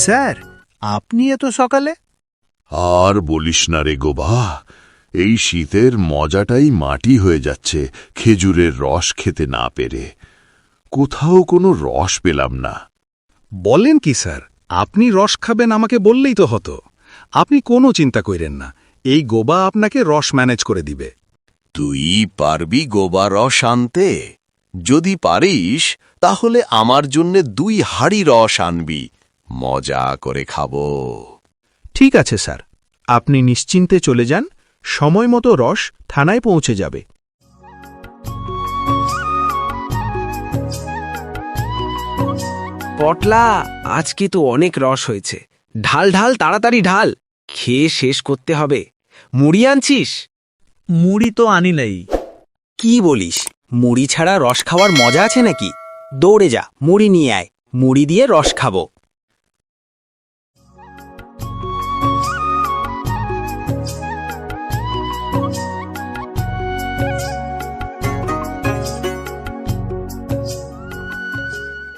Sir, আপনি এত সকালে? আর বলিস না রে গোবা, এই শীতের মজাটাই মাটি হয়ে যাচ্ছে খেজুরের রস খেতে না পেরে। কোথাও কোনো রস পেলাম না। বলেন কি স্যার, আপনি রস খাবেন আমাকে বললেই তো হতো। আপনি কোনো চিন্তা করেন না, এই গোবা আপনাকে রস ম্যানেজ করে দিবে। তুই পারবি গোবা রস আনতে? যদি পারিস তাহলে আমার জন্যে 2 হাঁড়ি রস আনবি, মজা করে খাবো। ঠিক আছে স্যার, আপনি নিশ্চিন্তে চলে যান, সময় মতো রস থানায় পৌঁছে যাবে। পটলা, আজকে তো অনেক রস হয়েছে। ঢাল ঢাল, তাড়াতাড়ি ঢাল, খেয়ে শেষ করতে হবে। মুড়ি আনছিস? মুড়ি তো আনি নাই। কি বলিস, মুড়ি ছাড়া রস খাওয়ার মজা আছে নাকি? দৌড়ে যা, মুড়ি নিয়ে আয়, মুড়ি দিয়ে রস খাবো।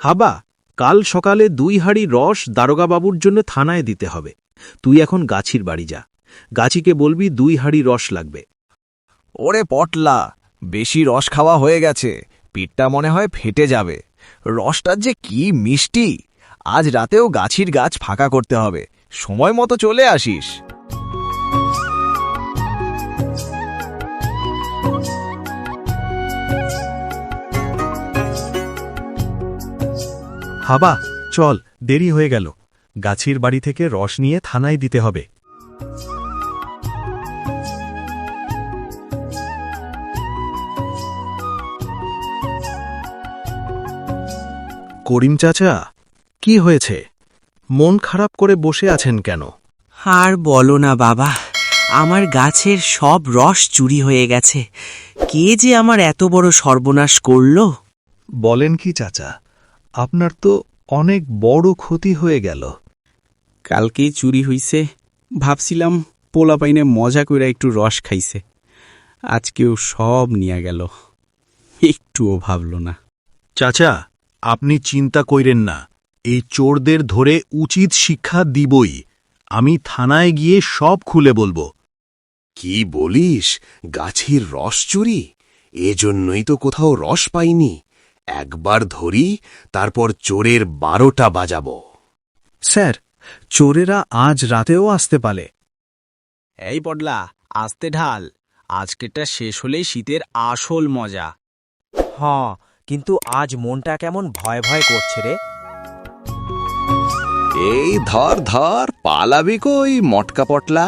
হাবা, কাল সকালে 2 হাঁড়ি রস দারোগাবাবুর জন্য থানায় দিতে হবে। তুই এখন গাছির বাড়ি যা, গাছিকে বলবি 2 হাঁড়ি রস লাগবে। ওরে পটলা, বেশি রস খাওয়া হয়ে গেছে, পেটটা মনে হয় ফেটে যাবে। রসটার যে কি মিষ্টি! আজ রাতেও গাছির গাছ ফাঁকা করতে হবে, সময় মতো চলে আসিস। হাবা, চল, দেরি হয়ে গেল। গাছির বাড়ি থেকে রস নিয়ে থানায় দিতে হবে। করিম চাচা, কি হয়েছে? মন খারাপ করে বসে আছেন কেন? আর বলো না বাবা, আমার গাছের সব রস চুরি হয়ে গেছে। কে যে আমার এত বড় সর্বনাশ করল! বলেন কি চাচা, আপনার তো অনেক বড় ক্ষতি হয়ে গেল। কালকেই চুরি হইছে, ভাবছিলাম পোলা পাইনে মজা কইরা একটু রস খাইছে, আজকেও সব নিয়া গেল, একটুও ভাবল না। চাচা, আপনি চিন্তা কইরেন না, এই চোরদের ধরে উচিত শিক্ষা দিবই। আমি থানায় গিয়ে সব খুলে বলবো। কি বলিস, গাছের রস চুরি? এজন্যই তো কোথাও রস পাইনি। একবার ধরি, তারপর চোরের 12টা বাজাবো। স্যার, চোরেরা আজ রাতেও আসতে পারে। এই পটলা, আস্তে ঢাল, আজকেরটা শেষ হলেই শীতের আসল মজা। কিন্তু আজ মনটা কেমন ভয় ভয় করছে রে। এই ধর ধর, পালাবি কই মটকা পটলা?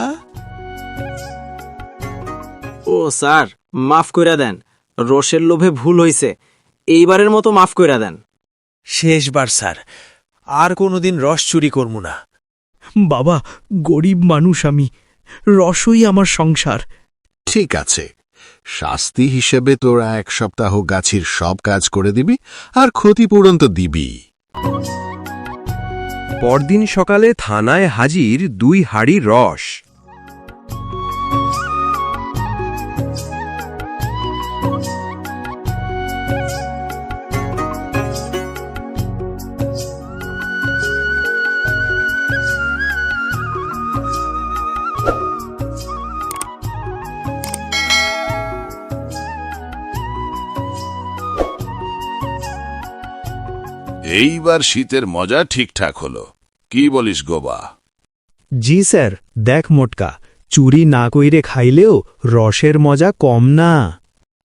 ও স্যার, মাফ কইরা দেন, রসের লোভে ভুল হইছে, এইবারের মতো মাফ কইরা দেন। শেষবার স্যার, আর কোনোদিন রস চুরি করব না। বাবা, গরিব মানুষ আমি, রসই আমার সংসার। ঠিক আছে, শাস্তি হিসেবে তোরা 1 সপ্তাহ গাছির সব কাজ করে দিবি, আর ক্ষতিপূরণ তো দিবি। পরদিন সকালে থানায় হাজির 2 হাঁড়ি রস। এইবার শীতের মজা ঠিকঠাক হলো, কি বলিস গোবা? জি স্যার, দেখ মোটকা, চুরি না কইরে খাইলেও রসের মজা কম না।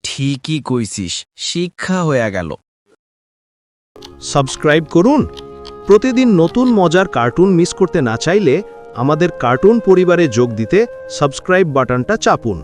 ঠিকই কইছিস, শিক্ষা হয়ে গেল। সাবস্ক্রাইব করুন। প্রতিদিন নতুন মজার কার্টুন মিস করতে না চাইলে আমাদের কার্টুন পরিবারে যোগ দিতে সাবস্ক্রাইব বাটনটা চাপুন।